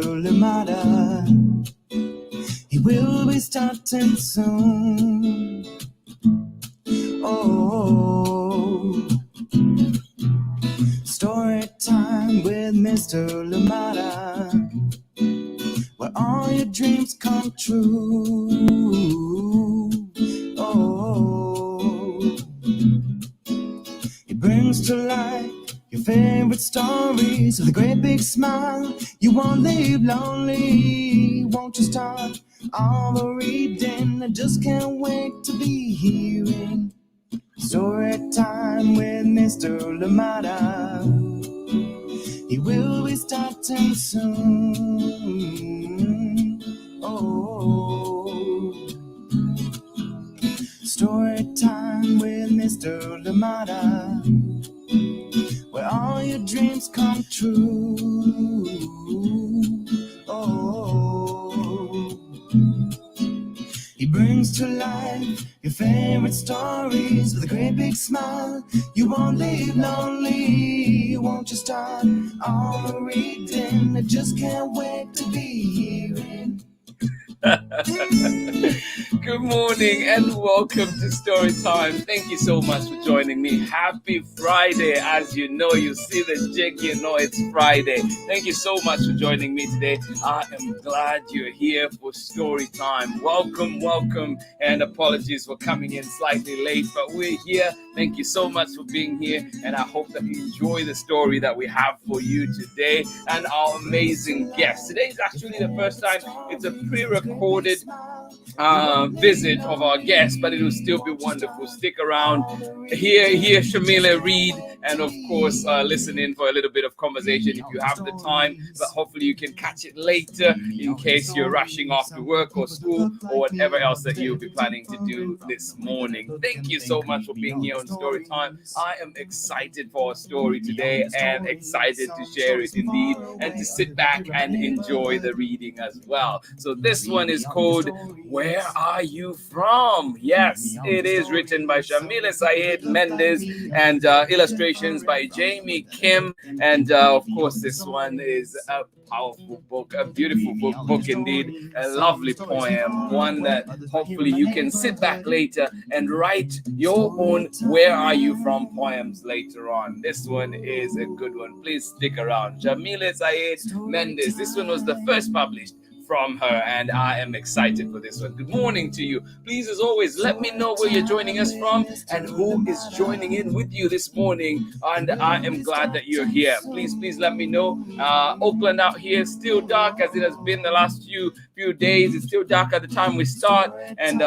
Lamada. He will be starting soon. Oh, story time with Mr. Lamada, where all your dreams come true. Oh, he brings to life your favorite stories with a great big smile. You won't leave lonely. Won't you start all the reading? I just can't wait to be hearing story time with Mr. Lamada. He will be starting soon. Oh, story time with Mr. Lamada, where all your dreams come true. Oh, he brings to life your favorite stories with a great big smile. You won't leave lonely. Won't you start all the reading? I just can't wait to be hearing. Good morning and welcome to Story Time. Thank you so much for joining me. Happy Friday. As you know, you see the jig, you know it's Friday. Thank you so much for joining me today. I am glad you're here for Story Time. Welcome, welcome, and apologies for coming in slightly late, but we're here. Thank you so much for being here, and I hope that you enjoy the story that we have for you today and our amazing guest. Today is actually the first time it's a pre-recorded visit of our guest, but it will still be wonderful. Stick around, hear Chameleon read, and of course listen in for a little bit of conversation if you have the time, but hopefully you can catch it later in case you're rushing off to work or school or whatever else that you'll be planning to do this morning. Thank you so much for being here on Story Time. I am excited for our story today and excited to share it indeed, and to sit back and enjoy the reading as well. So this one is called Where Are You From? Yes, it is written by Yamile Saied Méndez and illustrations by JAIME Kim. And of course, this one is a powerful book, a beautiful book indeed, a lovely poem, one that hopefully you can sit back later and write your own Where Are You From poems later on. This one is a good one. Please stick around. Yamile Saied Méndez. This one was the first published from her, and I am excited for this one. Good morning to you. Please, as always, let me know where you're joining us from and who is joining in with you this morning, and I am glad that you're here. Please let me know. Oakland out here, still dark as it has been the last few days. It's still dark at the time we start, and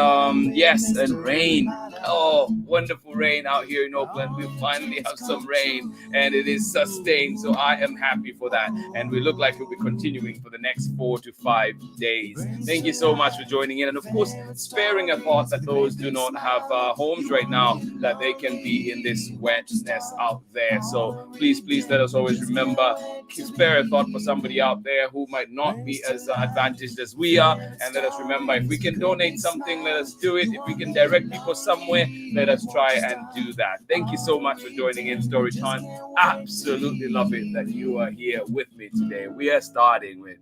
yes, and rain. Oh, wonderful rain out here in Oakland. We finally have some rain, and it is sustained, so I am happy for that, and we look like it will be continuing for the next 4 to 5 days. Thank you so much for joining in, and of course sparing a thought that those do not have homes right now, that they can be in this wetness out there. So please let us always remember, spare a thought for somebody out there who might not be as advantaged as we are, and let us remember, if we can donate something, let us do it. If we can direct people somewhere, let us try and do that. Thank you so much for joining in Story Time. Absolutely love it that you are here with me today. We are starting with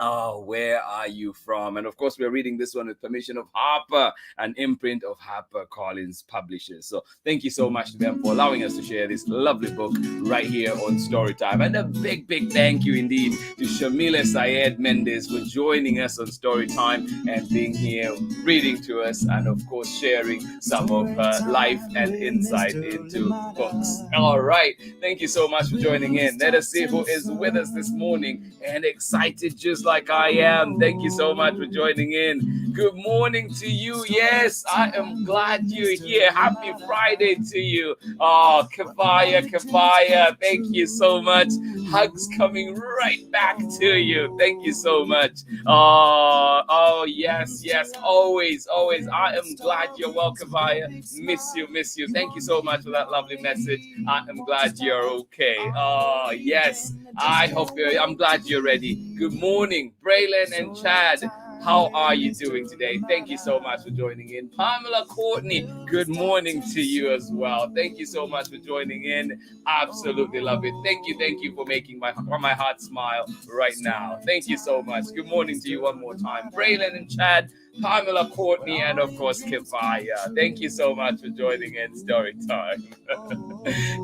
Where Are You From? And of course, we're reading this one with permission of Harper, an imprint of HarperCollins publishers. So thank you so much to them for allowing us to share this lovely book right here on Storytime. And a big thank you indeed to Yamile Saied Méndez for joining us on Storytime and being here, reading to us, and of course, sharing some of her life and insight into books. All right. Thank you so much for joining in. Let us see who is with us this morning and excited just like I am. Thank you so much for joining in. Good morning to you. Yes, I am glad you're here. Happy Friday to you. Oh, Kafaya, thank you so much. Hugs coming right back to you. Thank you so much. Oh, yes, always. I am glad you're well, Kafaya. Miss you. Thank you so much for that lovely message. I am glad you're okay. Oh, yes. I'm glad you're ready. Good morning, Braylon and Chad. how are you doing today? Thank you so much for joining in. Pamela Courtney, good morning to you as well. Thank you so much for joining in. Absolutely love it. Thank you for making my heart smile right now. Thank you so much. Good morning to you one more time. Braylon and Chad, Pamela Courtney, and of course Kivaya. Thank you so much for joining in Story Time.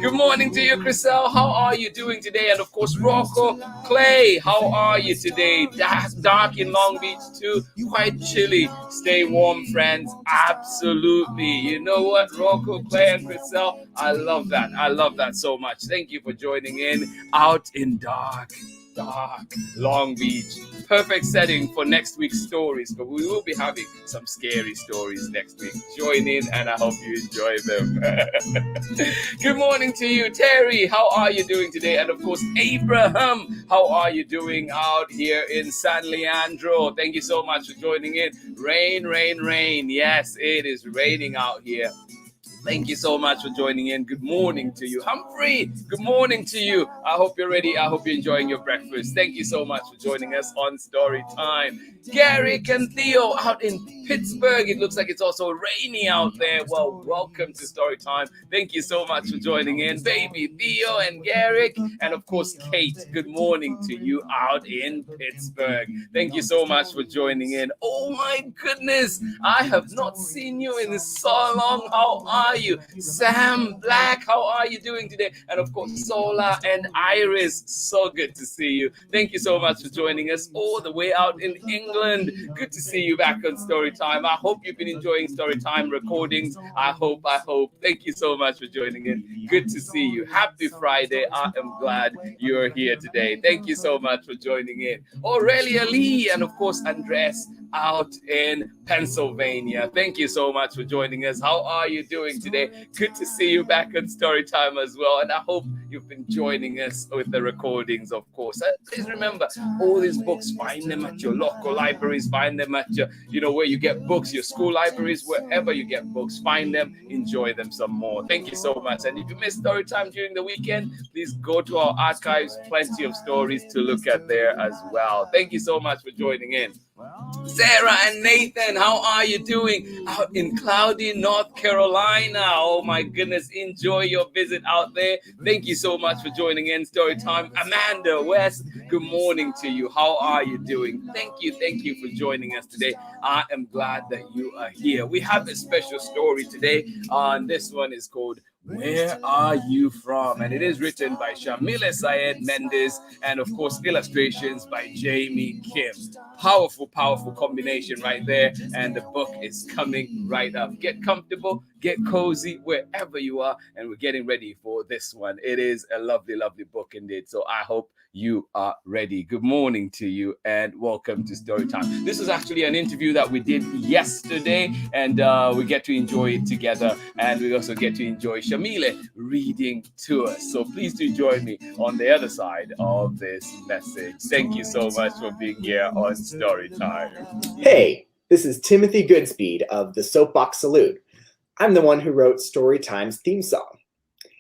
Good morning to you, Chriselle. How are you doing today? And of course, Rocco, Clay, how are you today? Dark in Long Beach too. Quite chilly. Stay warm, friends. Absolutely. You know what, Rocco, Clay, and Chriselle? I love that. I love that so much. Thank you for joining in out in dark Long Beach. Perfect setting for next week's stories, but we will be having some scary stories next week. Join in and I hope you enjoy them. Good morning to you, Terry. How are you doing today? And of course, Abraham, how are you doing out here in San Leandro? Thank you so much for joining in. Rain, rain, rain. Yes, it is raining out here. Thank you so much for joining in. Good morning to you. Humphrey, good morning to you. I hope you're ready. I hope you're enjoying your breakfast. Thank you so much for joining us on Story Time. Garrick and Theo out in Pittsburgh. It looks like it's also rainy out there. Well, welcome to Story Time. Thank you so much for joining in. Baby Theo and Garrick. And of course, Kate, good morning to you out in Pittsburgh. Thank you so much for joining in. Oh my goodness. I have not seen you in so long. How are you? Sam Black, how are you doing today? And of course, Sola and Iris, so good to see you. Thank you so much for joining us all the way out in England. Good to see you back on Storytime. I hope you've been enjoying Storytime recordings. I hope. Thank you so much for joining in. Good to see you. Happy Friday. I am glad you're here today. Thank you so much for joining in. Aurelia Lee and of course, Andres out in Pennsylvania. Thank you so much for joining us. How are you doing today? Good to see you back on Storytime as well. And I hope you've been joining us with the recordings, of course. Please remember, all these books, find them at your local libraries, find them at your, where you get books, your school libraries, wherever you get books, find them, enjoy them some more. Thank you so much. And if you missed Storytime during the weekend, please go to our archives, plenty of stories to look at there as well. Thank you so much for joining in. Sarah and Nathan, how are you doing out in cloudy North Carolina? Oh my goodness, enjoy your visit out there. Thank you so much for joining in Storytime. Amanda West, good morning to you. How are you doing? Thank you for joining us today. I am glad that you are here. We have a special story today. This one is called Where Are You From? And it is written by Yamile Saied Méndez and of course illustrations by JAIME Kim. Powerful combination right there. And the book is coming right up. Get comfortable, get cozy wherever you are. And we're getting ready for this one. It is a lovely book indeed. So I hope you are ready. Good morning to you and welcome to Storytime. This is actually an interview that we did yesterday and we get to enjoy it together, and we also get to enjoy Yamile reading to us. So please do join me on the other side of this message. Thank you so much for being here on Storytime. Hey, this is Timothy Goodspeed of the Soapbox Salute. I'm the one who wrote Storytime's theme song.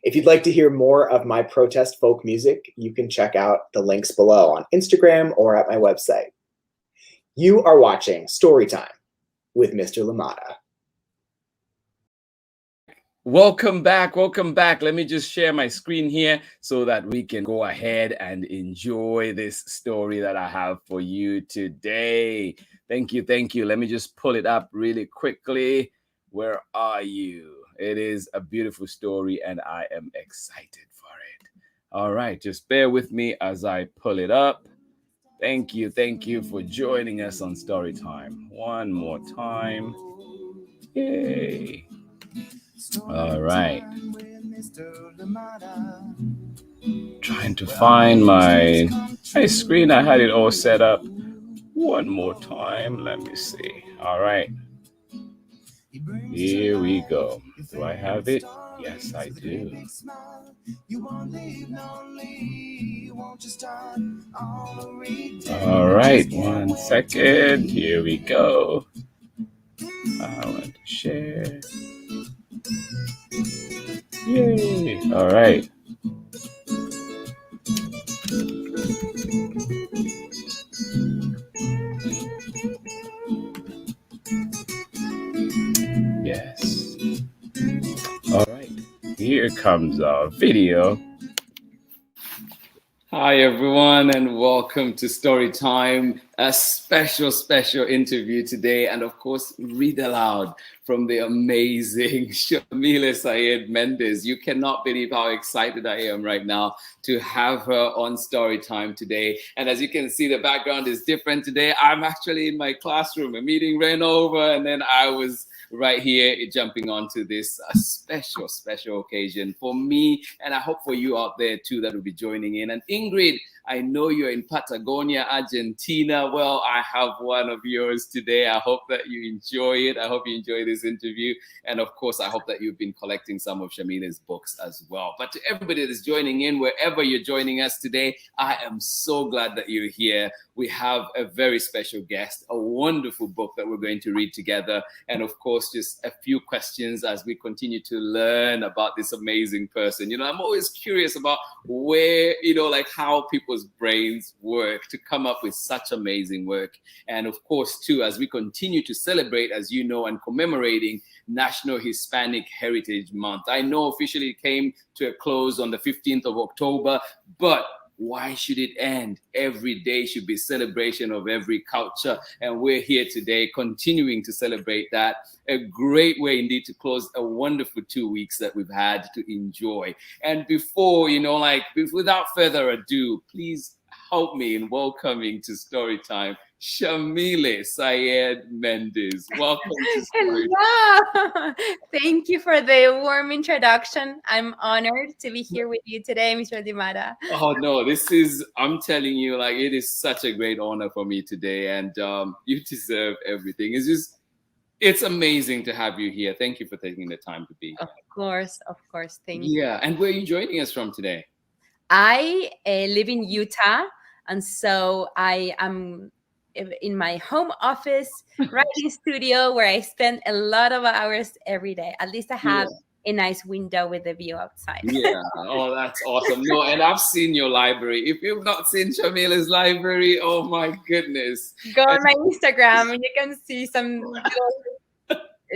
If you'd like to hear more of my protest folk music, you can check out the links below on Instagram or at my website. You are watching Storytime with Mr. Lamada. Welcome back. Let me just share my screen here so that we can go ahead and enjoy this story that I have for you today. Thank you. Let me just pull it up really quickly. Where are you? It is a beautiful story and I am excited for it. All right, just bear with me as I pull it up. Thank you for joining us on Storytime. One more time. Yay. All right. Trying to find my screen. I had it all set up. One more time. Let me see. All right. Here we go. Do I have it? Yes, I do. All right, 1 second. Here we go. I want to share. Yay. All right. here comes our video. Hi everyone, and welcome to Story Time. A special interview today, and of course, read aloud from the amazing Yamile Saied Méndez. You cannot believe how excited I am right now to have her on Story Time today. And as you can see, the background is different today. I'm actually in my classroom. A meeting ran over, and then I was right here jumping onto this special occasion for me, and I hope for you out there too that will be joining in. And Ingrid, I know you're in Patagonia, Argentina. Well, I have one of yours today. I hope that you enjoy it. I hope you enjoy this interview. And of course, I hope that you've been collecting some of Shamile's books as well. But to everybody that's joining in, wherever you're joining us today, I am so glad that you're here. We have a very special guest, a wonderful book that we're going to read together. And of course, just a few questions as we continue to learn about this amazing person. You know, I'm always curious about where, you know, like how people's brains work to come up with such amazing work. And of course, too, as we continue to celebrate, as you know, and commemorating National Hispanic Heritage Month. I know officially it came to a close on the 15th of October, but why should it end? Every day should be celebration of every culture. And we're here today continuing to celebrate that. A great way indeed to close a wonderful 2 weeks that we've had to enjoy. And before, you know, like without further ado, please help me in welcoming to Storytime Yamile Saied Méndez. Welcome to Story. Hello. Thank you for the warm introduction. I'm honored to be here with you today, Mr. Dimara. Oh no, this is, I'm telling you, like, it is such a great honor for me today, and you deserve everything. It's amazing to have you here. Thank you for taking the time to be here. Of course. Thank you. Yeah, and where are you joining us from today? I live in Utah, and so I am in my home office writing studio where I spend a lot of hours every day. At least I have a nice window with a view outside. Yeah. Oh, that's awesome. No, and I've seen your library. If you've not seen Shamile's library, oh my goodness. Go on my Instagram and you can see some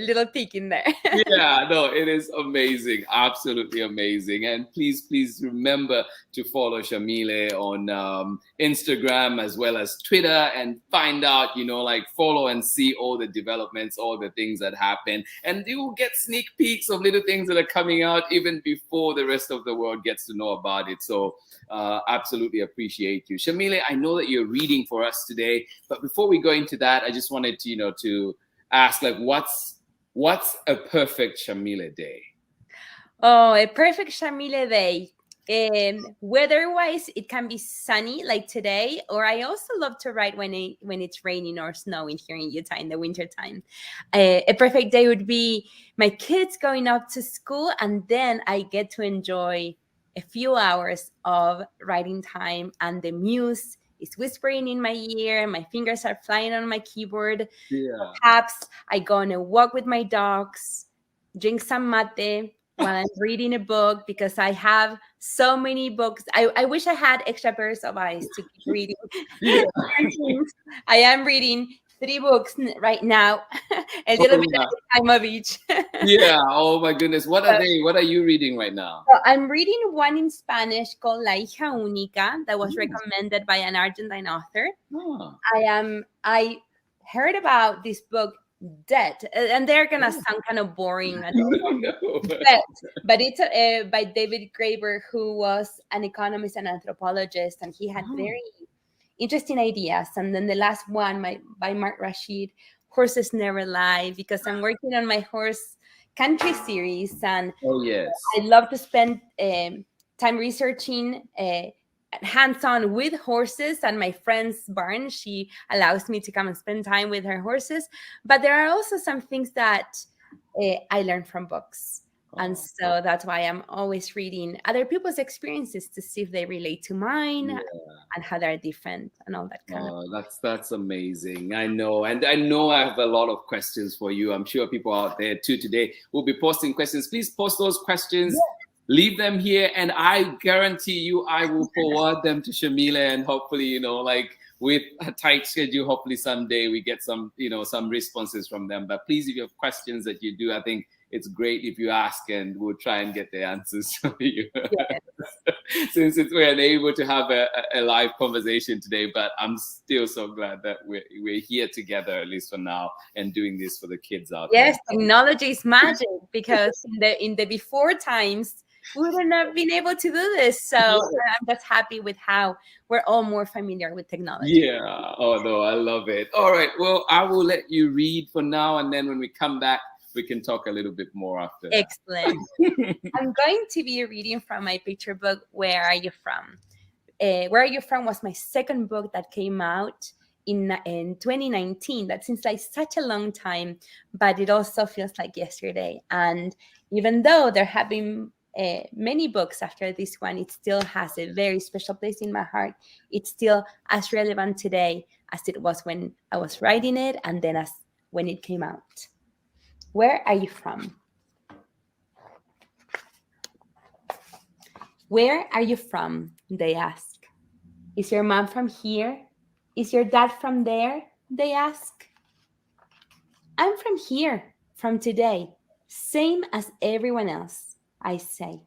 little peek in there. Yeah, no, it is amazing. Absolutely amazing. And please remember to follow Yamile on Instagram as well as Twitter, and find out, you know, like follow and see all the developments, all the things that happen. And you will get sneak peeks of little things that are coming out even before the rest of the world gets to know about it. So absolutely appreciate you. Yamile, I know that you're reading for us today, but before we go into that, I just wanted to, you know, to ask, like, what's a perfect Yamile day? Oh, a perfect Yamile day. Weather-wise, it can be sunny like today, or I also love to write when it's raining or snowing here in Utah in the wintertime. A perfect day would be my kids going up to school, and then I get to enjoy a few hours of writing time, and the muse is whispering in my ear, my fingers are flying on my keyboard. Yeah. Perhaps I go on a walk with my dogs, drink some mate while I'm reading a book, because I have so many books. I wish I had extra pairs of eyes to keep reading. Yeah. I am reading 3 books right now, a little bit at a time of each. Yeah. Oh my goodness. What are they? What are you reading right now? So I'm reading one in Spanish called La Hija Única that was recommended by an Argentine author. Oh. I heard about this book, Dead, and they're gonna sound kind of boring. No. But it's by David Graeber, who was an economist and anthropologist, and he had very interesting ideas. And then the last one by Mark Rashid, Horses Never Lie, because I'm working on my horse country series, and I love to spend time researching hands-on with horses. And my friend's barn, she allows me to come and spend time with her horses. But there are also some things that I learned from books. And so that's why I'm always reading other people's experiences to see if they relate to mine and how they're different and all that kind of. That's amazing. I know. And I know I have a lot of questions for you. I'm sure people out there too today will be posting questions. Please post those questions. Leave them here, and I guarantee you I will forward them to Yamile, and hopefully, you know, like with a tight schedule, hopefully someday we get some, you know, some responses from them. But please, if you have questions that you do, I think it's great if you ask, and we'll try and get the answers for you. Yes. Since we're unable to have a live conversation today, but I'm still so glad that we're here together, at least for now, and doing this for the kids out there. Yes, technology is magic, because in the before times, we wouldn't have been able to do this. So I'm just happy with how we're all more familiar with technology. Yeah. Oh, no, I love it. All right. Well, I will let you read for now, and then when we come back, we can talk a little bit more after that. Excellent. I'm going to be reading from my picture book, Where Are You From? Where Are You From was my second book that came out in 2019. That seems like such a long time, but it also feels like yesterday. And even though there have been many books after this one, it still has a very special place in my heart. It's still as relevant today as it was when I was writing it, and then as when it came out. Where are you from? Where are you from? They ask. Is your mom from here? Is your dad from there? They ask. I'm from here, from today, same as everyone else, I say.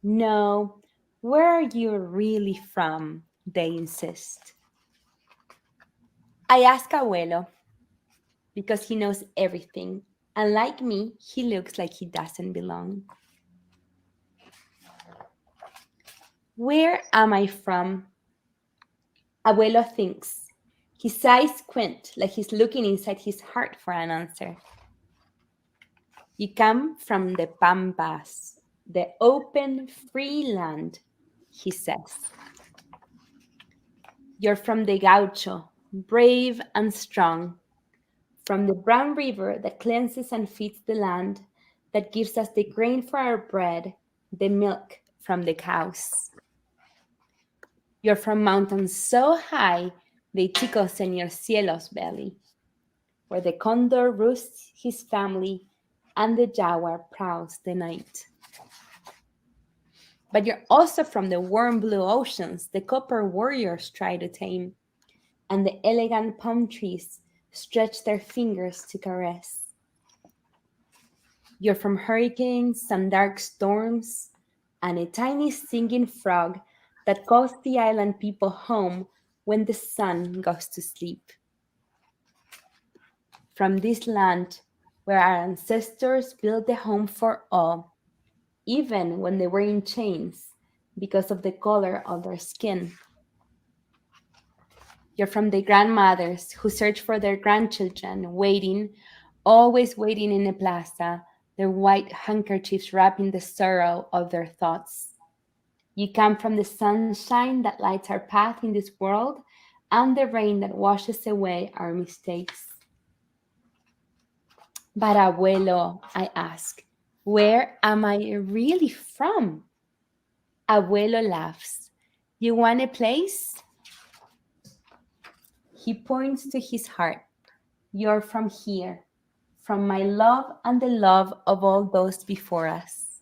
No, where are you really from? They insist. I ask Abuelo, because he knows everything, and like me, he looks like he doesn't belong. Where am I from? Abuelo thinks. His eyes squint like he's looking inside his heart for an answer. You come from the Pampas, the open, free land, he says. You're from the Gaucho, brave and strong, from the brown river that cleanses and feeds the land, that gives us the grain for our bread, the milk from the cows. You're from mountains so high they tickle Señor Cielo's belly, where the condor roosts his family and the jaguar prowls the night. But you're also from the warm blue oceans the copper warriors try to tame, and the elegant palm trees stretch their fingers to caress. You're from hurricanes and dark storms, and a tiny singing frog that calls the island people home when the sun goes to sleep. From this land where our ancestors built a home for all, even when they were in chains because of the color of their skin. You're from the grandmothers who search for their grandchildren, waiting, always waiting in a plaza, their white handkerchiefs wrapping the sorrow of their thoughts. You come from the sunshine that lights our path in this world and the rain that washes away our mistakes. But Abuelo, I ask, where am I really from? Abuelo laughs. You want a place? He points to his heart. You're from here, from my love and the love of all those before us.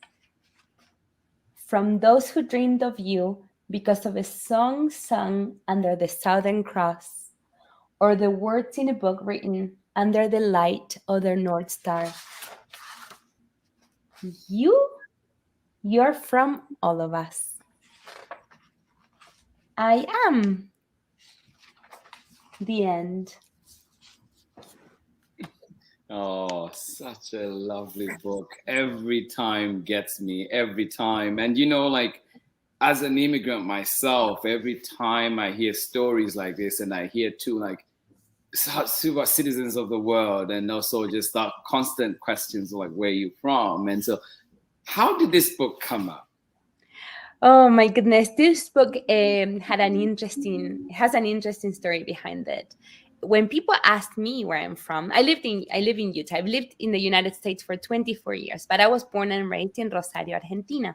From those who dreamed of you because of a song sung under the Southern Cross, or the words in a book written under the light of their North Star. You're from all of us. I am. The end. Oh, such a lovely book. Every time gets me, every time. And like, as an immigrant myself, every time I hear stories like this, and I hear too, like, super citizens of the world, and also just that constant questions like, where are you from? And so, how did this book come up? Oh my goodness, this book has an interesting story behind it. When people ask me where I'm from, I live in Utah. I've lived in the United States for 24 years, but I was born and raised in Rosario, Argentina.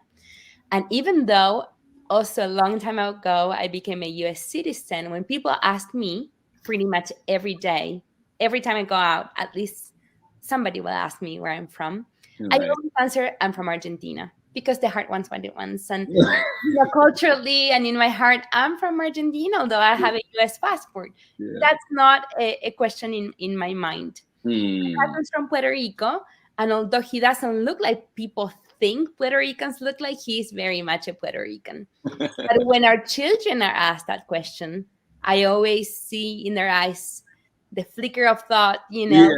And even though also a long time ago I became a US citizen, when people ask me pretty much every day, every time I go out, at least somebody will ask me where I'm from. Right. I always answer, I'm from Argentina, because the heart wants what it wants. And culturally and in my heart, I'm from Argentina, although I have a US passport. Yeah. That's not a question in my mind. My husband's from Puerto Rico, And although he doesn't look like people think Puerto Ricans look like, he's very much a Puerto Rican. But when our children are asked that question, I always see in their eyes the flicker of thought, Yeah.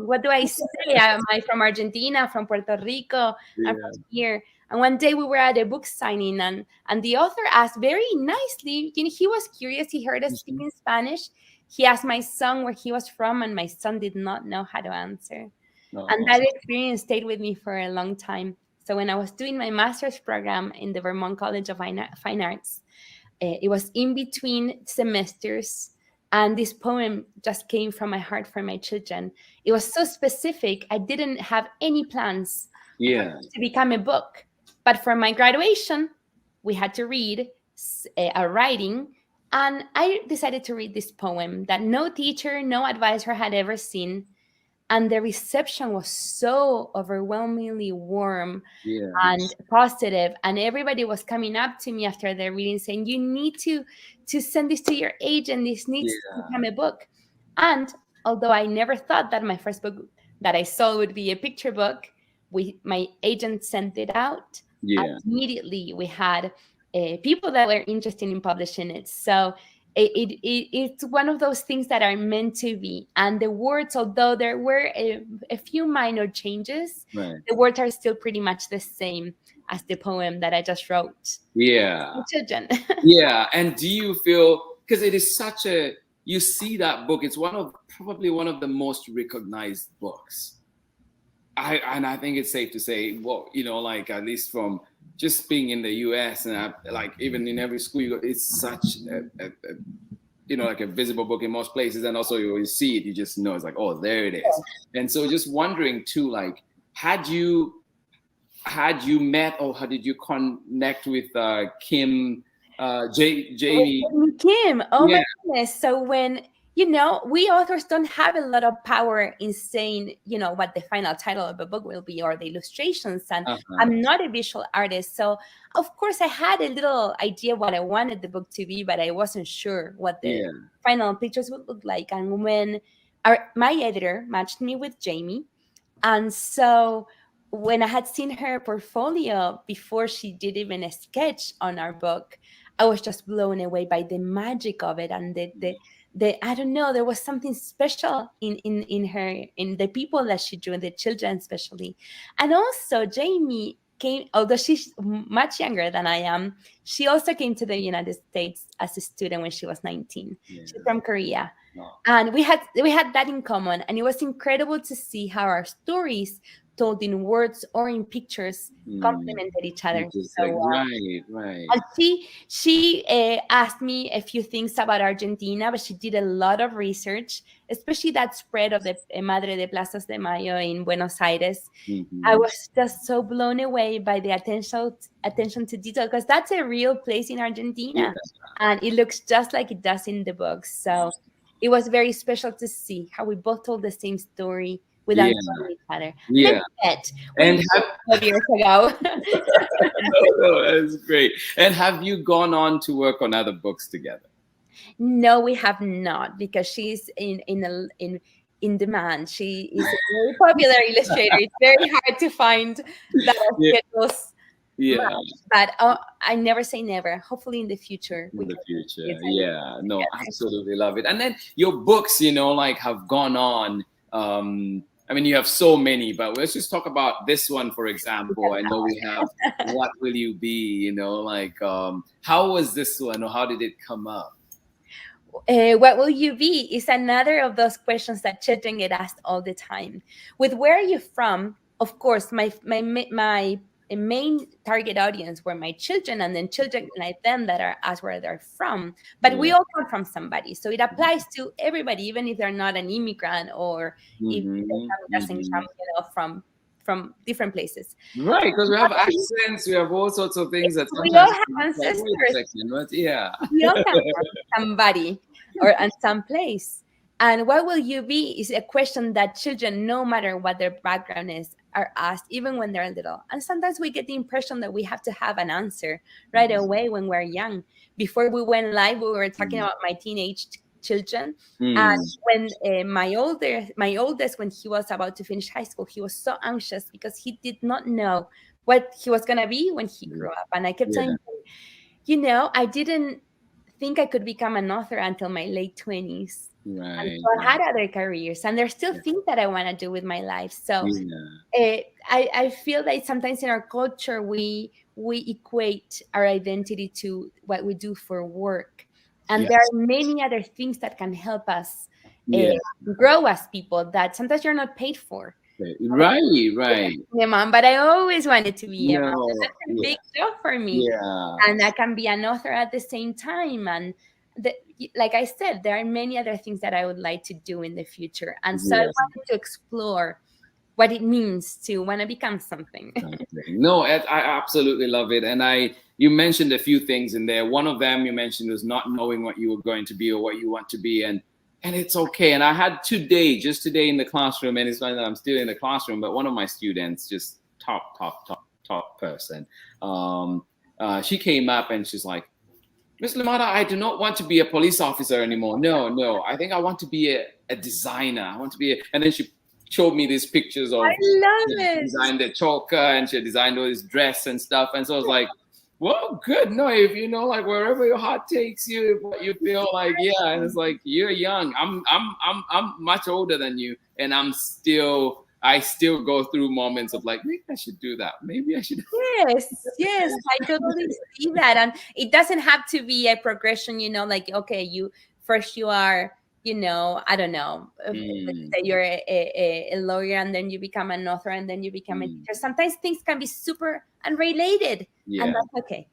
What do I say? Am I from Argentina, from Puerto Rico? I'm from here. And one day we were at a book signing, and the author asked very nicely, he was curious, he heard us speak in Spanish. He asked my son where he was from, and my son did not know how to answer. And that experience stayed with me for a long time. So when I was doing my master's program in the Vermont College of Fine Arts, it was in between semesters, and this poem just came from my heart for my children. It was so specific. I didn't have any plans to become a book. But for my graduation, we had to read a writing, and I decided to read this poem that no teacher, no advisor had ever seen. And the reception was so overwhelmingly warm and positive. And everybody was coming up to me after their reading saying, you need to send this to your agent. This needs to become a book. And although I never thought that my first book that I saw would be a picture book, my agent sent it out. And immediately we had people that were interested in publishing it. So it's one of those things that are meant to be. And the words, although there were a few minor changes, the words are still pretty much the same as the poem that I just wrote. Children. And do you feel, because it is such a, you see that book, it's probably one of the most recognized books. I think it's safe to say, well, like at least from just being in the US and like even in every school you go, it's such a like a visible book in most places. And also you see it, you just know it's like, oh, there it is. And so just wondering too, like, had you met or how did you connect with Kim, Jamie? Kim, my goodness. So when, we authors don't have a lot of power in saying, what the final title of a book will be or the illustrations. And I'm not a visual artist. So, of course, I had a little idea what I wanted the book to be, but I wasn't sure what the final pictures would look like. And when my editor matched me with Jamie, and so when I had seen her portfolio before she did even a sketch on our book, I was just blown away by the magic of it and the I don't know, there was something special in her, in the people that she drew, the children especially. And also Jamie came, although she's much younger than I am, she also came to the United States as a student when she was 19. She's from Korea. And we had that in common. And it was incredible to see how our stories told in words or in pictures complemented each other. Right. And she asked me a few things about Argentina, but she did a lot of research, especially that spread of the Madre de Plazas de Mayo in Buenos Aires. I was just so blown away by the attention to detail, because that's a real place in Argentina, and it looks just like it does in the books. So it was very special to see how we both told the same story without knowing each other. And 12 years ago. No, that's great. And have you gone on to work on other books together? No, we have not, because she's in demand. She is a very popular illustrator. It's very hard to find that schedules. But I never say never. Hopefully in the future. No, absolutely love it. And then your books, like have gone on. I mean, you have so many, but let's just talk about this one, for example. I know we have What Will You Be? How was this one, or how did it come up? What will you be is another of those questions that children get asked all the time. With where are you from? Of course, my main target audience were my children, and then children like them that are asked where they're from. But we all come from somebody, so it applies to everybody, even if they're not an immigrant or if their family doesn't come, from different places. Right, because we have accents, we have all sorts of things that we all have ancestors. We all come from somebody or at some place. And what will you be is a question that children, no matter what their background is, are asked even when they're little. And sometimes we get the impression that we have to have an answer right away when we're young. Before we went live, we were talking about my teenage children. Mm. And when my oldest, when he was about to finish high school, he was so anxious because he did not know what he was gonna be when he grew up. And I kept telling him, you know, I didn't think I could become an author until my late 20s. Right. And so I had other careers, and there's still things that I want to do with my life. So I feel that sometimes in our culture we equate our identity to what we do for work, and there are many other things that can help us grow as people that sometimes you're not paid for. Right. Yeah, mom, but I always wanted to be a mom. No, That's a big job for me. Yeah. And I can be an author at the same time. And like I said, there are many other things that I would like to do in the future. And so I wanted to explore what it means to want to become something. No, I absolutely love it. And you mentioned a few things in there. One of them you mentioned was not knowing what you were going to be or what you want to be. And it's okay. And I had just today in the classroom, and it's funny that I'm still in the classroom, but one of my students, just top person, she came up and she's like, Miss Lamada, I do not want to be a police officer anymore. No, I think I want to be a designer. I want to be and then she showed me these pictures of I love it. Designed the choker, and she designed all this dress and stuff. And so I was like, well, good. No, if you know, like wherever your heart takes you, what you feel like, and it's like you're young. I'm much older than you, and I still go through moments of like, maybe I should do that. Maybe I should. Yes, I totally see that, and it doesn't have to be a progression. You know, like okay, you are. You know, I don't know, that you're a lawyer and then you become an author and then you become a teacher. Sometimes things can be super unrelated, and that's okay.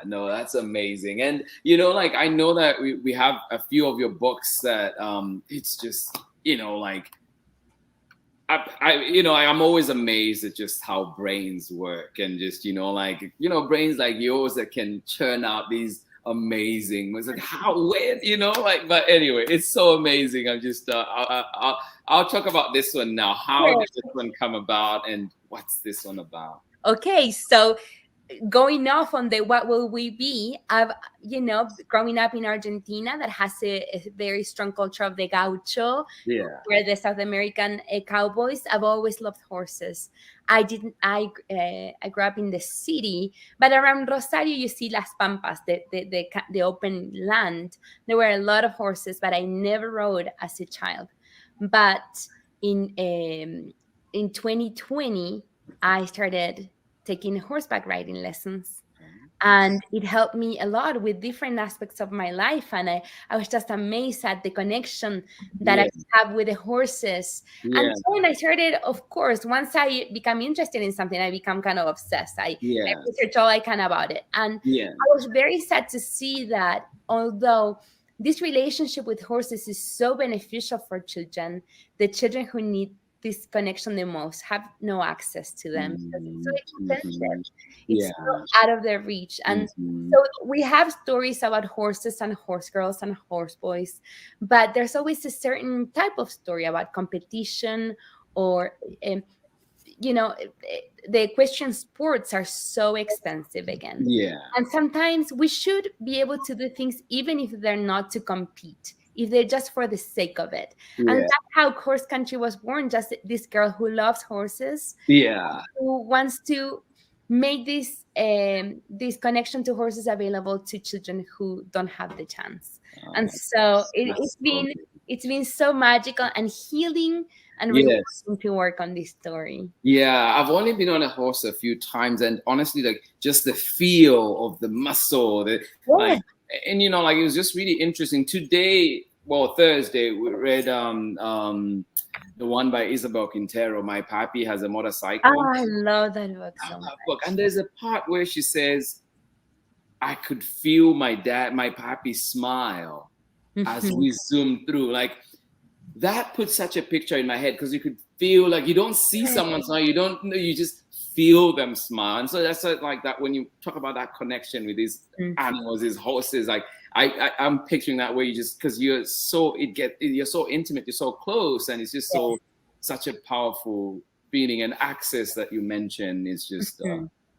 No, that's amazing. And, you know, like, I know that we have a few of your books that it's just, you know, like, I'm always amazed at just how brains work and just, you know, like, you know, brains like yours that can churn out these amazing. It's like when, you know, like, but anyway, it's so amazing. I'm just I'll talk about this one now. How did this one come about, and what's this one about? Okay, so going off on the what will we be, I've, you know, growing up in Argentina that has a very strong culture of the gaucho, where the South American cowboys. I've always loved horses. I grew up in the city, but around Rosario you see Las Pampas, the open land. There were a lot of horses, but I never rode as a child. But in 2020, I started taking horseback riding lessons, and it helped me a lot with different aspects of my life. And I was just amazed at the connection that I have with the horses. And then I started, of course, once I become interested in something, I become kind of obsessed. I research all I can about it. And I was very sad to see that although this relationship with horses is so beneficial for children, the children who need this connection the most have no access to them. It's so expensive. It's so out of their reach. And so we have stories about horses and horse girls and horse boys, but there's always a certain type of story about competition or, you know, the equestrian sports are so expensive again. And sometimes we should be able to do things even if they're not to compete, if they're just for the sake of it. And that's how Horse Country was born, just this girl who loves horses, who wants to make this connection to horses available to children who don't have the chance. And so it's been so magical and healing and really to work on this story. I've only been on a horse a few times, and honestly, like just the feel of the muscle, like, and you know, like it was just really interesting. Today, well, Thursday, we read the one by Isabel Quintero, My Papi Has a Motorcycle. Oh, I love that book so much. And there's a part where she says, I could feel my papi smile as we zoom through. Like, that put such a picture in my head, because you could feel, like, you don't see someone smile, you don't know, you just feel them smile. And so that's like that when you talk about that connection with these animals, these horses, like I'm picturing that where you just, because you're so intimate, you're so close, and it's just such a powerful feeling. And access that you mentioned is just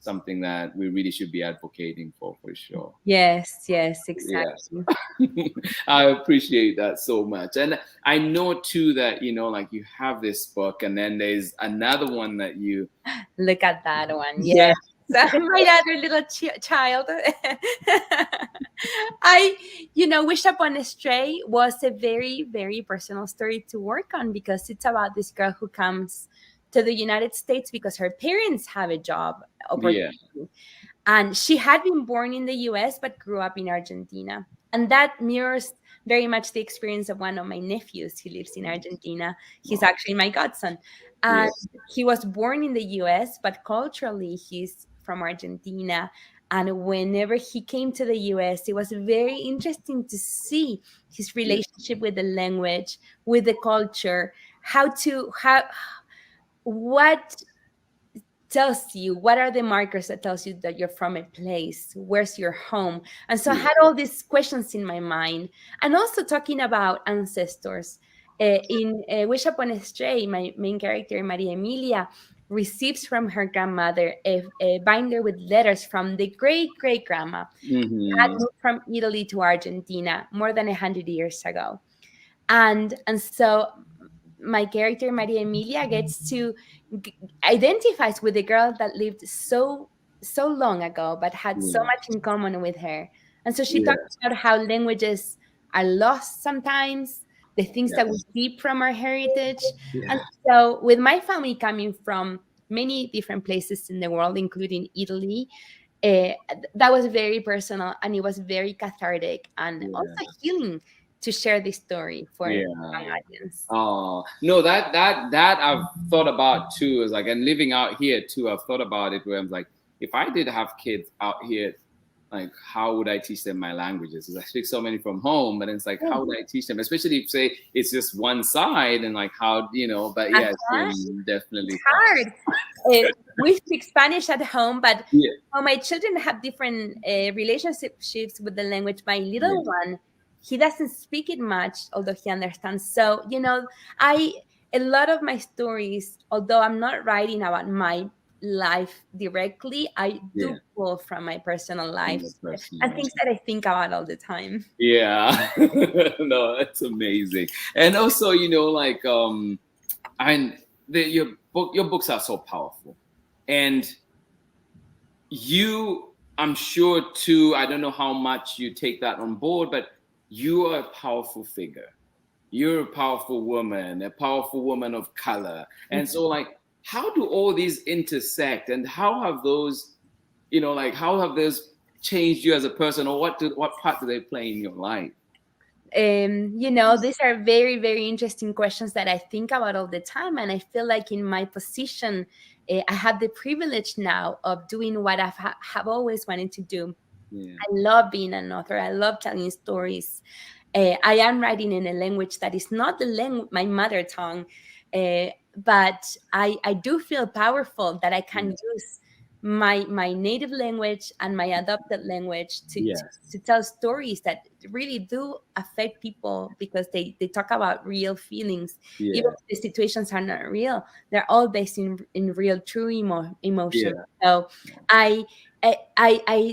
something that we really should be advocating for sure. Yes, exactly. Yes. I appreciate that so much. And I know too that, like you have this book, and then there's another one that you look at that one. Yeah. My other little child. Wish Upon a Stray was a very, very personal story to work on, because it's about this girl who comes to the United States because her parents have a job opportunity. Yeah. And she had been born in the US, but grew up in Argentina. And that mirrors very much the experience of one of my nephews who lives in Argentina. He's actually my godson. And he was born in the US, but culturally he's from Argentina. And whenever he came to the US, it was very interesting to see his relationship with the language, with the culture, what tells you, what are the markers that tells you that you're from a place, where's your home. And so I had all these questions in my mind. And also talking about ancestors. In Wish Upon a Stray, my main character, Maria Emilia, receives from her grandmother a binder with letters from the great-great-grandma that moved from Italy to Argentina more than 100 years ago. And so my character, Maria Emilia, gets to identifies with the girl that lived so long ago, but had so much in common with her. And so she talks about how languages are lost sometimes, the things that we keep from our heritage. And so with my family coming from many different places in the world, including Italy, that was very personal, and it was very cathartic and also healing to share this story for an audience. Oh no, that I've thought about too. Is like, and living out here too, I've thought about it where I'm like, if I did have kids out here, like how would I teach them my languages? Because I speak so many from home, but it's like, how would I teach them? Especially if say it's just one side, and like how, but it's definitely hard. We speak Spanish at home, but my children have different relationships with the language. My little one, he doesn't speak it much, although he understands. So, a lot of my stories, although I'm not writing about my life directly, I do pull from my personal life and things that I think about all the time. Yeah. No, that's amazing. And also, your books are so powerful. And I'm sure too, I don't know how much you take that on board, but you are a powerful figure. You're a powerful woman of color. And so like, how do all these intersect, and how have those, changed you as a person, or what part do they play in your life? These are very, very interesting questions that I think about all the time. And I feel like in my position, I have the privilege now of doing what I have always wanted to do. I love being an author. I love telling stories. I am writing in a language that is not my mother tongue, but I do feel powerful that I can use my native language and my adopted language to tell stories that really do affect people, because they talk about real feelings. Even if the situations are not real, they're all based in real, true emotion. So I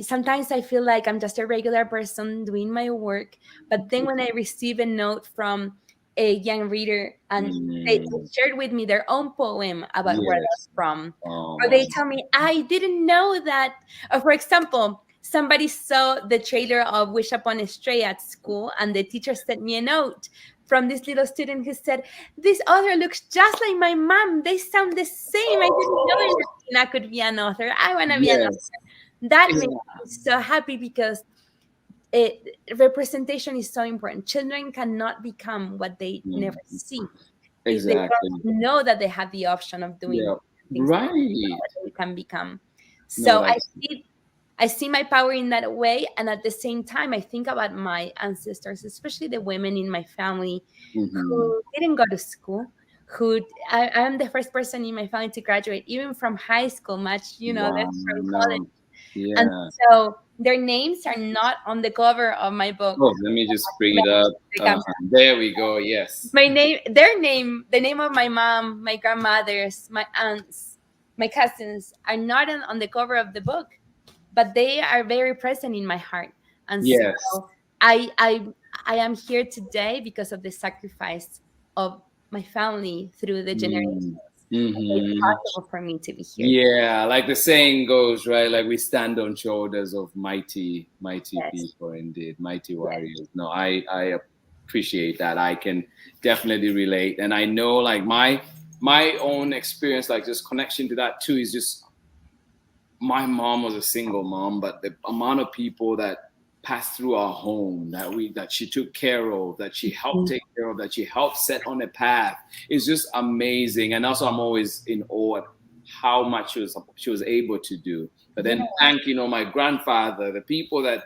sometimes I feel like I'm just a regular person doing my work, but then when I receive a note from a young reader and they shared with me their own poem about where they're from, or they tell me, I didn't know that, or for example, somebody saw the trailer of Wish Upon a Stray at school, and the teacher sent me a note from this little student who said, this author looks just like my mom. They sound the same. I didn't know I could be an author. I want to be an author. That makes me so happy, because representation is so important. Children cannot become what they never see. Exactly. If they don't know that they have the option of doing things right. that they can become. So I see my power in that way. And at the same time, I think about my ancestors, especially the women in my family who didn't go to school, I'm the first person in my family to graduate, even from high school, less from college. And so their names are not on the cover of my book. Oh, let me just bring it up. There we go. Yes. The name of my mom, my grandmothers, my aunts, my cousins are not on the cover of the book, but they are very present in my heart. And Yes. so I am here today because of the sacrifice of my family through the generations. It's possible for me to be here. Yeah, like the saying goes, right? Like we stand on shoulders of mighty Yes. people, indeed, mighty warriors. No, I appreciate that. I can definitely relate, and I know, like my own experience, like just connection to that too, is just my mom was a single mom, but the amount of people that passed through our home that she took care of, that she helped take care of, that she helped set on a path is just amazing. And also I'm always in awe at how much she was able to do. But then thank my grandfather, the people that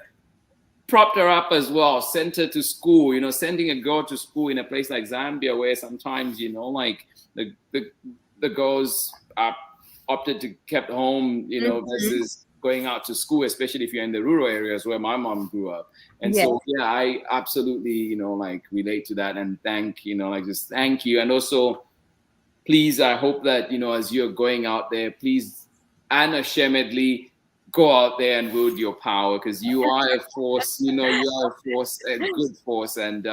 propped her up as well, sent her to school, sending a girl to school in a place like Zambia where sometimes, like the girls are opted to kept home, versus going out to school, especially if you're in the rural areas where my mom grew up. And so, yeah, I absolutely, like relate to that and just thank you. And also, please, I hope that, as you're going out there, please unashamedly go out there and wield your power, because you are a force, you are a force, a good force. And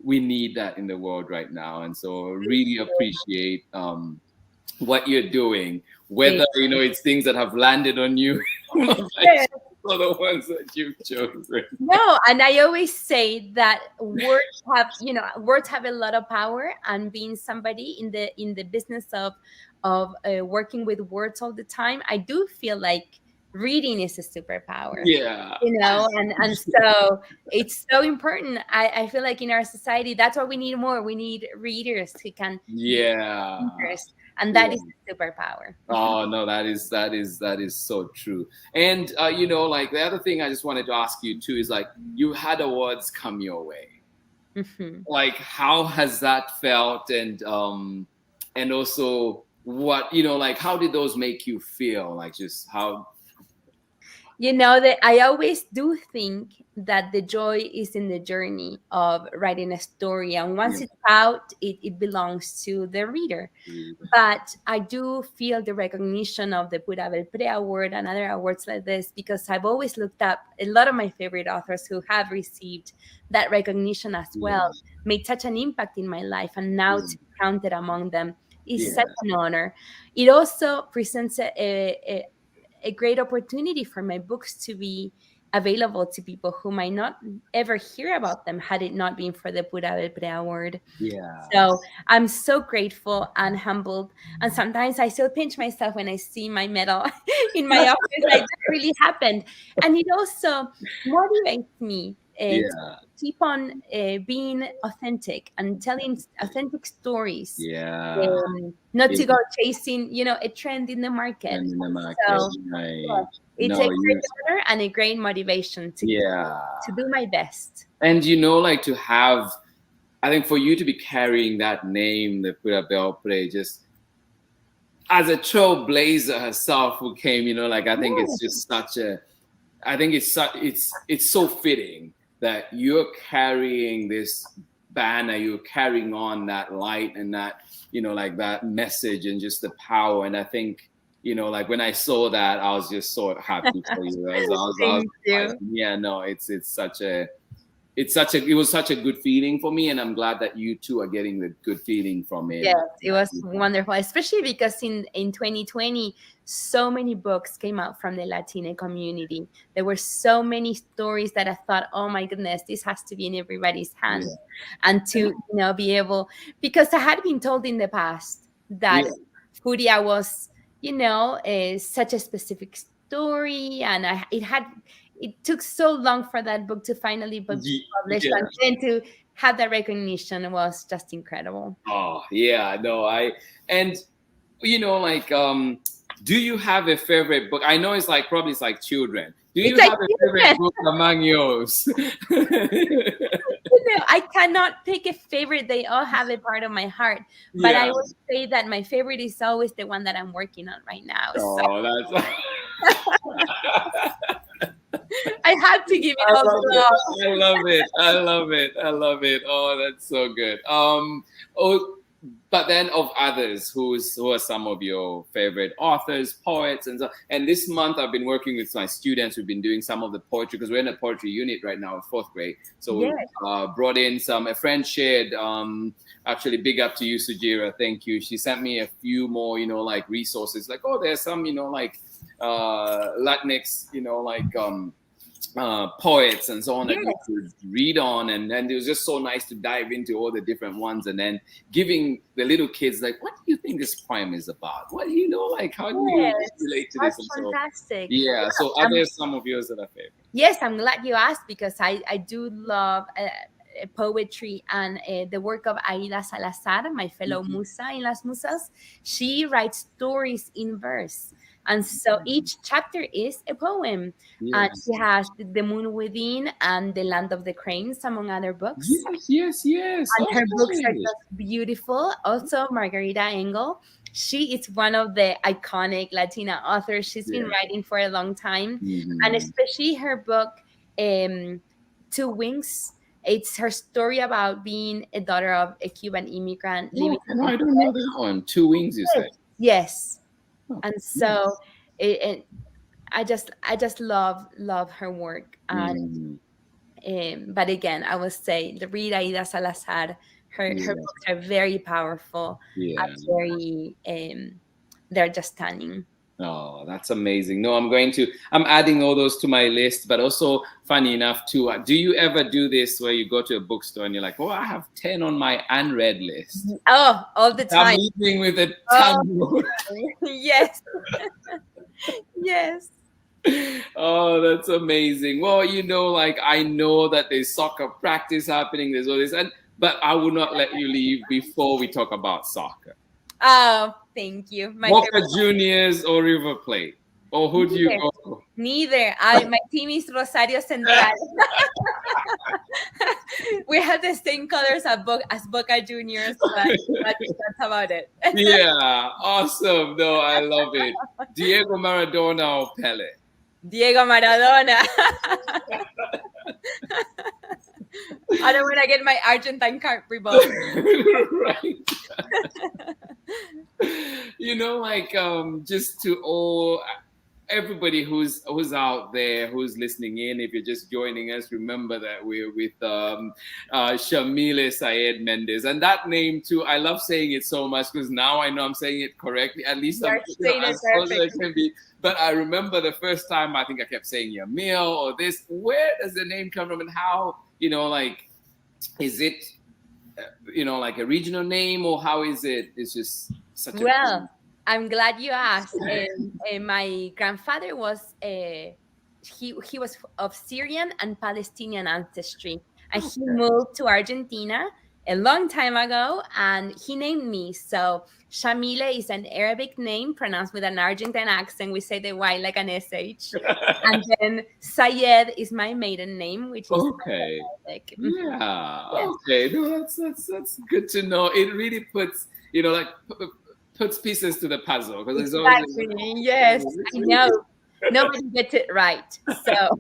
we need that in the world right now. And so really appreciate what you're doing, whether it's things that have landed on you or the ones that you've chosen. No, and I always say that words have a lot of power, and being somebody in the business of working with words all the time, I do feel like reading is a superpower. Yeah. And so it's so important. I feel like in our society, that's what we need more. We need readers who can and that is a superpower. Oh no, that is so true. And like the other thing I just wanted to ask you too is, like, you had awards come your way. Like, how has that felt? And also what, like, how did those make you feel? Like, just how that I always do think that the joy is in the journey of writing a story, and once it's out, it belongs to the reader. But I do feel the recognition of the Pura Belpré Award and other awards like this, because I've always looked up a lot of my favorite authors who have received that recognition as well, made such an impact in my life, and now to be counted among them is such an honor. It also presents a great opportunity for my books to be available to people who might not ever hear about them had it not been for the Pura Belpré Award. So I'm so grateful and humbled. And sometimes I still pinch myself when I see my medal in my office. Like, that really happened. And it also motivates me to keep on being authentic and telling authentic stories. Not to go chasing, a trend in the market. So it's a great honor and a great motivation to do my best. And like, to have, I think, for you to be carrying that name, the Pura Belpré, just as a trailblazer herself who came, like, I think it's just such a, I think it's so fitting that you're carrying this banner, you're carrying on that light and that, like, that message and just the power. And I think, like, when I saw that, I was just so happy for you. It was such a good feeling for me, and I'm glad that you two are getting the good feeling from it. Yes, it was wonderful, especially because in 2020, so many books came out from the Latina community. There were so many stories that I thought, oh my goodness, this has to be in everybody's hands. And to be able, because I had been told in the past that Furia was such a specific story, and it took so long for that book to finally be published, and then to have that recognition was just incredible. Oh yeah, no, do you have a favorite book? I know it's like, probably it's like children. Do you have a favorite book among yours? I cannot pick a favorite. They all have a part of my heart. But I would say that my favorite is always the one that I'm working on right now. That's I had to give it all the love. I love it. Oh, that's so good. but then of others, who are some of your favorite authors, poets, and so. And this month I've been working with my students. We've been doing some of the poetry because we're in a poetry unit right now in 4th grade. So Yes. we brought in a friend shared. Actually, big up to you, Sujira. Thank you. She sent me a few more, like resources. Like, oh, there's some, like Latinx, poets and so on that you could read on, and it was just so nice to dive into all the different ones, and then giving the little kids like, what do you think this poem is about? What do you know? Like, how do you relate to this? That's And fantastic. yeah. So are there some of yours that are favorite? Yes, I'm glad you asked, because I do love poetry and the work of Aida Salazar, my fellow musa in Las Musas. She writes stories in verse. And so each chapter is a poem. And she has The Moon Within and The Land of the Cranes, among other books. Yes. And her books are just beautiful. Also, Margarita Engel. She is one of the iconic Latina authors. She's been writing for a long time. And especially her book, Two Wings. It's her story about being a daughter of a Cuban immigrant living. No, I don't know that one. Two Wings, you said. Yes. And so I just love her work. And but again, I would say the read Aida Salazar. Her books are very powerful. And very they're just stunning. Oh, that's amazing. No, I'm adding all those to my list, but also funny enough too, do you ever do this where you go to a bookstore and you're like, oh, I have 10 on my unread list? Oh, all the time. I'm leaving with a ton. Yes. Yes. Oh, that's amazing. Well, I know that there's soccer practice happening, there's all this, but I will not let you leave before we talk about soccer. Oh, thank you. Boca Juniors or River Plate? Or who do you go? Neither. My team is Rosario Central. We have the same colors as Boca Juniors, but that's about it. Yeah, awesome. No, I love it. Diego Maradona or Pele? Diego Maradona. I don't want to get my Argentine card revoked. Right. Just to everybody who's out there, who's listening in, if you're just joining us, remember that we're with Yamile Saied Méndez. And that name too, I love saying it so much because now I know I'm saying it correctly. At least I'm saying it perfectly. But I remember the first time I think I kept saying Yamile or this. Where does the name come from, and how, is it, like a regional name, or how is it? It's just such a well. I'm glad you asked. My grandfather was he was of Syrian and Palestinian ancestry, and he moved to Argentina a long time ago, and he named me. So Shamile is an Arabic name pronounced with an Argentine accent. We say the Y like an SH. And then Sayed is my maiden name, which is Arabic. Yeah. Okay. No, that's good to know. It really puts puts pieces to the puzzle, because it's exactly. Yes, I know. Nobody gets it right. So,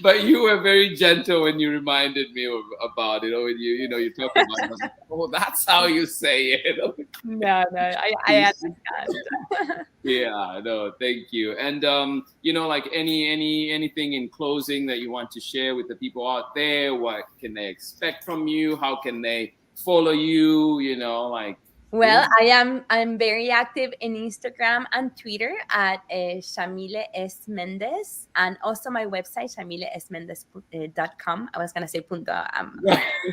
but you were very gentle when you reminded me about it. When you talk about it, I was like, oh, that's how you say it. No, I understand. Yeah, no, thank you. And anything in closing that you want to share with the people out there? What can they expect from you? How can they follow you? Well, I'm very active in Instagram and Twitter at Yamile S. Méndez, and also my website, YamileSMéndez.com. I was going to say punto.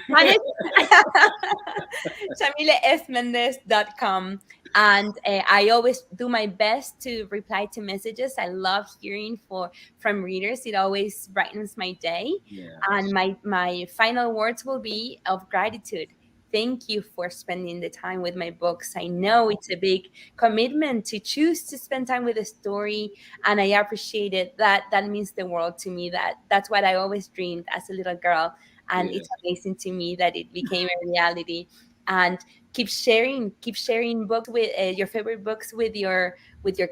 YamileSMéndez.com. And I always do my best to reply to messages. I love hearing from readers. It always brightens my day. Yes. And my final words will be of gratitude. Thank you for spending the time with my books. I know it's a big commitment to choose to spend time with a story, and I appreciate it. That means the world to me. That's what I always dreamed as a little girl, and It's amazing to me that it became a reality. And keep sharing books with your favorite books with your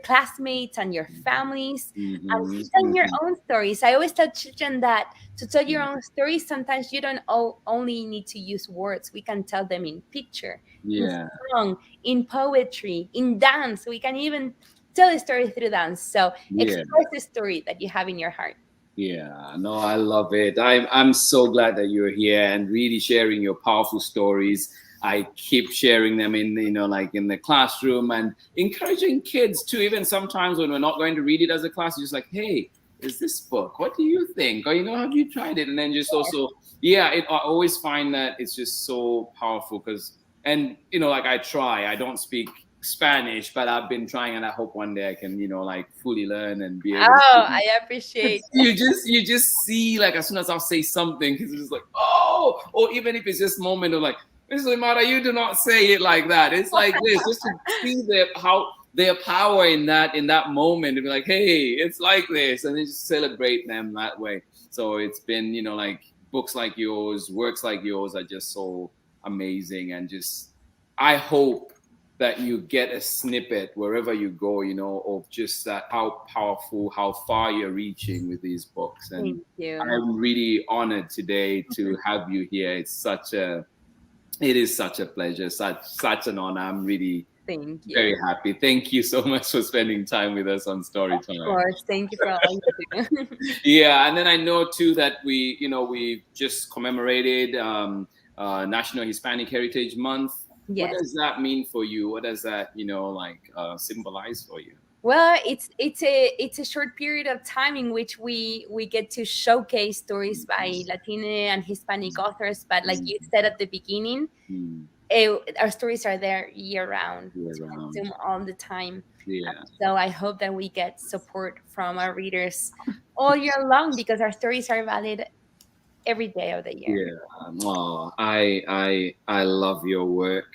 classmates and your families, and keep telling your own stories. I always tell children that to tell your own stories, sometimes you don't only need to use words. We can tell them in picture, in song, in poetry, in dance. We can even tell a story through dance. So express the story that you have in your heart. Yeah, no, I love it. I'm so glad that you're here and really sharing your powerful stories. I keep sharing them in, like in the classroom, and encouraging kids to, even sometimes when we're not going to read it as a class, just like, hey, is this book? What do you think? Or, have you tried it? And then just also, I always find that it's just so powerful because, and, like I don't speak Spanish, but I've been trying, and I hope one day I can, like fully learn and be able to. I appreciate. You just see, like, as soon as I'll say something, it's just like, oh, or even if it's just a moment of like, Mr. Mara, you do not say it like that. It's like this, just to see their power in that moment, and be like, hey, it's like this, and then just celebrate them that way. So it's been, like books like yours, works like yours are just so amazing, and just I hope that you get a snippet wherever you go, of just that, how powerful, how far you're reaching with these books. And Thank you. I'm really honored today to have you here. It is such a pleasure, such an honor. I'm really very happy. Thank you so much for spending time with us on Storytime. Of course, thank you for all you do. Yeah, and then I know too that we just commemorated National Hispanic Heritage Month. Yes. What does that mean for you? What does that, symbolize for you? Well, it's a short period of time in which we get to showcase stories by Latino and Hispanic authors. But like you said at the beginning, our stories are there year round, to consume all the time. Yeah. So I hope that we get support from our readers all year long, because our stories are valid every day of the year. Yeah. Oh, I love your work,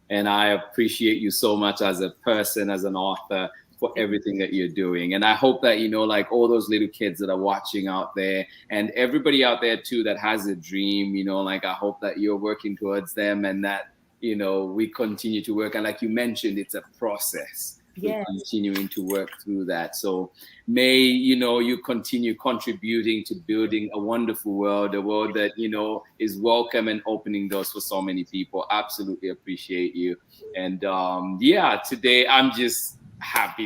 and I appreciate you so much as a person, as an author, for everything that you're doing. And I hope that, like all those little kids that are watching out there, and everybody out there too that has a dream, like I hope that you're working towards them, and that, we continue to work. And like you mentioned, it's a process. We're continuing to work through that. So may, you continue contributing to building a wonderful world, a world that, is welcome and opening doors for so many people. Absolutely appreciate you. And today I'm just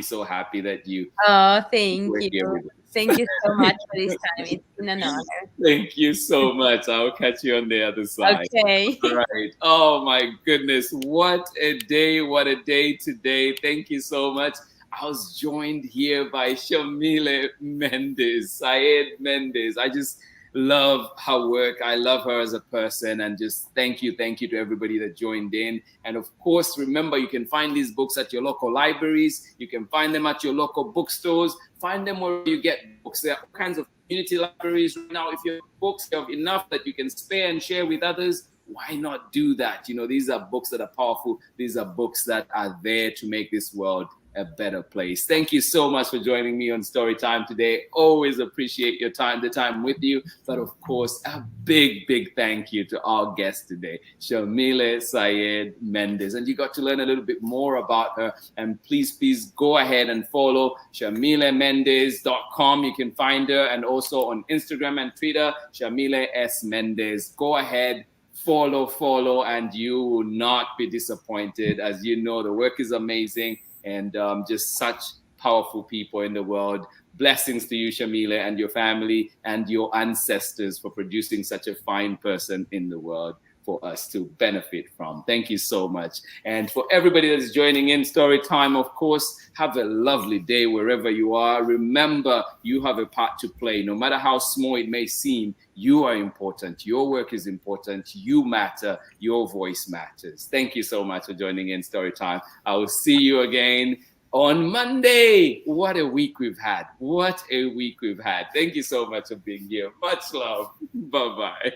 so happy that you. Oh, thank you. Thank you so much for this time. It's been an honor. Thank you so much. I'll catch you on the other side. Okay. All right. Oh my goodness. What a day. What a day today. Thank you so much. I was joined here by Yamile Saied Méndez. I just love her work. I love her as a person, and just thank you to everybody that joined in. And of course, remember, you can find these books at your local libraries. You can find them at your local bookstores. Find them where you get books. There are all kinds of community libraries right now. If you have books, you have enough that you can spare and share with others, why not do that? These are books that are powerful. These are books that are there to make this world a better place. Thank you so much for joining me on Storytime today. Always appreciate your time, the time with you. But of course, a big, big thank you to our guest today, Yamile Saied Méndez. And you got to learn a little bit more about her. And please go ahead and follow YamileMendez.com. You can find her, and also on Instagram and Twitter, Yamile S. Méndez. Go ahead, follow, and you will not be disappointed. As you know, the work is amazing, and just such powerful people in the world. Blessings to you, Yamile, and your family and your ancestors for producing such a fine person in the world for us to benefit from. Thank you so much. And for everybody that's joining in Story Time, of course, have a lovely day wherever you are. Remember, you have a part to play. No matter how small it may seem, you are important. Your work is important. You matter. Your voice matters. Thank you so much for joining in Story Time. I will see you again on Monday. What a week we've had. What a week we've had. Thank you so much for being here. Much love. Bye-bye.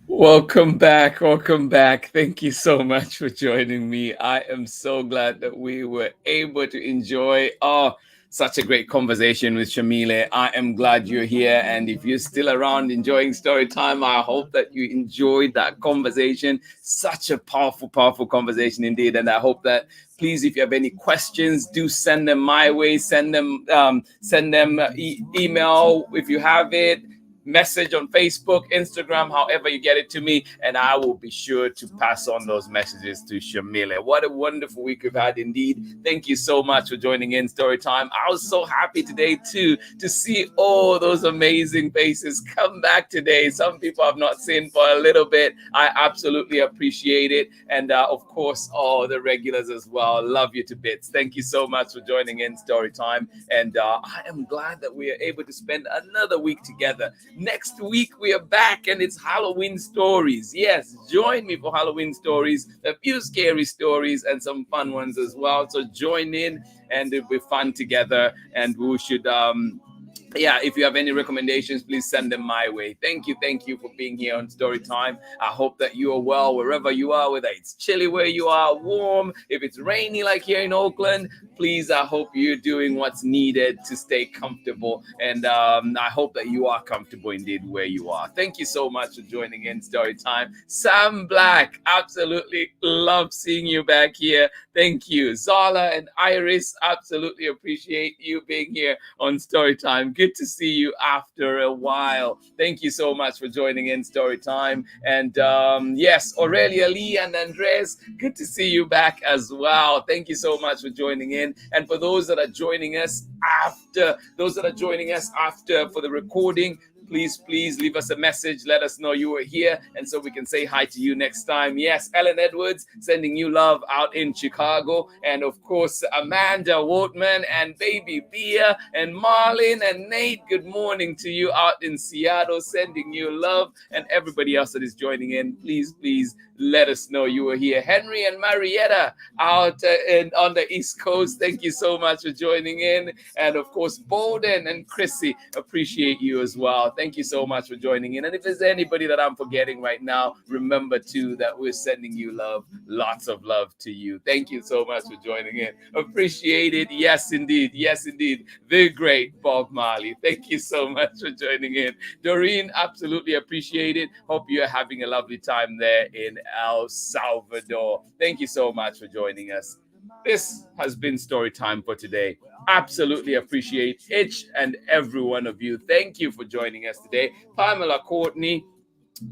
Woo! Welcome back. Welcome back. Thank you so much for joining me. I am so glad that we were able to enjoy such a great conversation with Yamile. I am glad you're here. And if you're still around enjoying story time, I hope that you enjoyed that conversation. Such a powerful, powerful conversation indeed. And I hope that please, if you have any questions, do send them my way. Send them email if you have it. Message on Facebook, Instagram, however you get it to me, and I will be sure to pass on those messages to Yamile. What a wonderful week we've had indeed. Thank you so much for joining in Storytime. I was so happy today too to see all those amazing faces come back today. Some people I've not seen for a little bit. I absolutely appreciate it, and of course all the regulars as well. Love you to bits. Thank you so much for joining in Storytime, and I am glad that we are able to spend another week together. Next week we are back and it's Halloween stories. Yes, join me for Halloween stories, a few scary stories and some fun ones as well. So join in and it'll be fun together, and we should if you have any recommendations, please send them my way. Thank you for being here on Storytime. I hope that you are well wherever you are, whether it's chilly where you are, warm, if it's rainy like here in Oakland. Please, I hope you're doing what's needed to stay comfortable, and I hope that you are comfortable indeed where you are. Thank you so much for joining in Storytime. Sam Black, absolutely love seeing you back here. Thank you. Zala and Iris, absolutely appreciate you being here on Storytime. Good to see you after a while. Thank you so much for joining in Storytime. And yes, Aurelia, Lee, and Andres, good to see you back as well. Thank you so much for joining in. And for those that are joining us after, for the recording, please leave us a message. Let us know you were here, and so we can say hi to you next time. Yes, Ellen Edwards, sending you love out in Chicago. And of course, Amanda Wortman and Baby Bia and Marlin and Nate, good morning to you out in Seattle, sending you love. And everybody else that is joining in, please let us know you were here. Henry and Marietta out on the East Coast, thank you so much for joining in. And of course, Bolden and Chrissy, appreciate you as well. Thank you so much for joining in. And if there's anybody that I'm forgetting right now, remember too that we're sending you love, lots of love to you. Thank you so much for joining in. Appreciate it. Yes, indeed. The great Bob Marley. Thank you so much for joining in. Doreen, absolutely appreciate it. Hope you're having a lovely time there in El Salvador. Thank you so much for joining us. This has been story time for today. Absolutely appreciate each and every one of you. Thank you for joining us today. Pamela Courtney,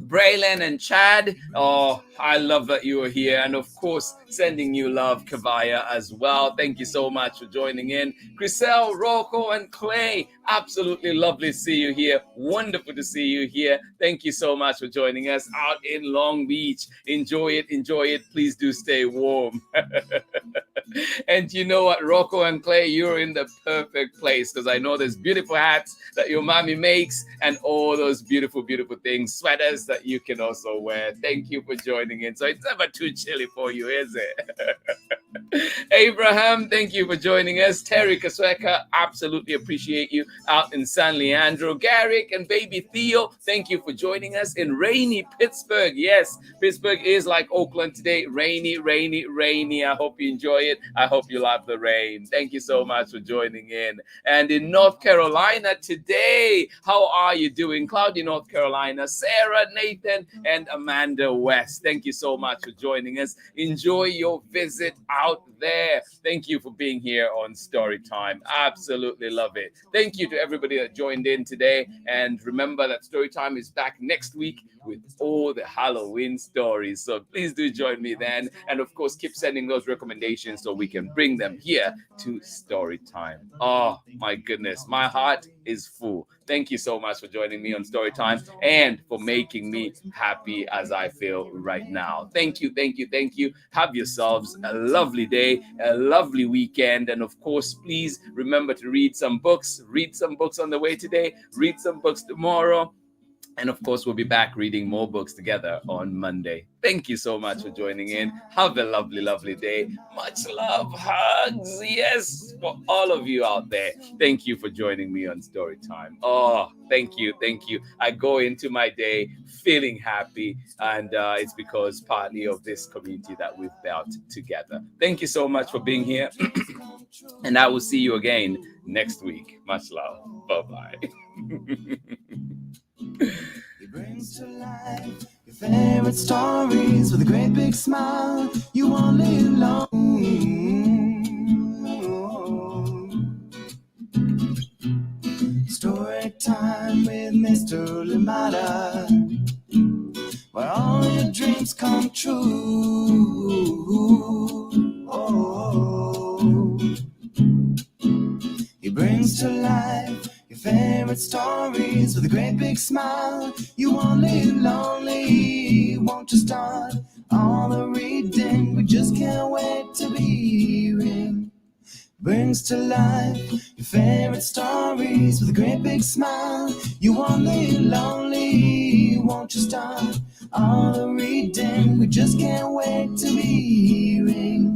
Braylon and Chad, oh, I love that you are here. And of course, sending you love, Kavaya, as well. Thank you so much for joining in. Griselle, Rocco, and Clay, absolutely lovely to see you here. Wonderful to see you here. Thank you so much for joining us out in Long Beach. Enjoy it. Please do stay warm. And you know what, Rocco and Clay, you're in the perfect place, because I know there's beautiful hats that your mommy makes and all those beautiful, beautiful things, sweaters that you can also wear. Thank you for joining in. So it's never too chilly for you, is it? Abraham, thank you for joining us. Terry Kasweka, absolutely appreciate you out in San Leandro. Garrick and baby Theo, thank you for joining us in rainy Pittsburgh. Yes, Pittsburgh is like Oakland today. Rainy. I hope you enjoy it. I hope you love the rain. Thank you so much for joining in. And in North Carolina today, how are you doing? Cloudy, North Carolina. Sarah, Nathan, and Amanda West, thank you so much for joining us. Enjoy your visit out there. Thank you for being here on Storytime. Absolutely love it. Thank you to everybody that joined in today. And remember that Storytime is back next week with all the Halloween stories. So please do join me then. And of course, keep sending those recommendations so we can bring them here to Storytime. Oh my goodness, my heart is full. Thank you so much for joining me on Storytime and for making me happy as I feel right now. Thank you. Have yourselves a lovely day, a lovely weekend. And of course, please remember to read some books. Read some books on the way today. Read some books tomorrow. And of course, we'll be back reading more books together on Monday. Thank you so much for joining in. Have a lovely, lovely day. Much love, hugs, yes, for all of you out there. Thank you for joining me on Story Time. Oh, thank you, thank you. I go into my day feeling happy, and it's because partly of this community that we've built together. Thank you so much for being here, and I will see you again next week. Much love. Bye-bye. He brings to life your favorite stories with a great big smile. You won't live long. Story time with Mr. Lamada, where all your dreams come true. Oh, he brings to life your favorite stories with a great big smile. You won't live lonely, won't you start all the reading? We just can't wait to be hearing. Brings to life your favorite stories with a great big smile. You won't live lonely, won't you start all the reading? We just can't wait to be hearing.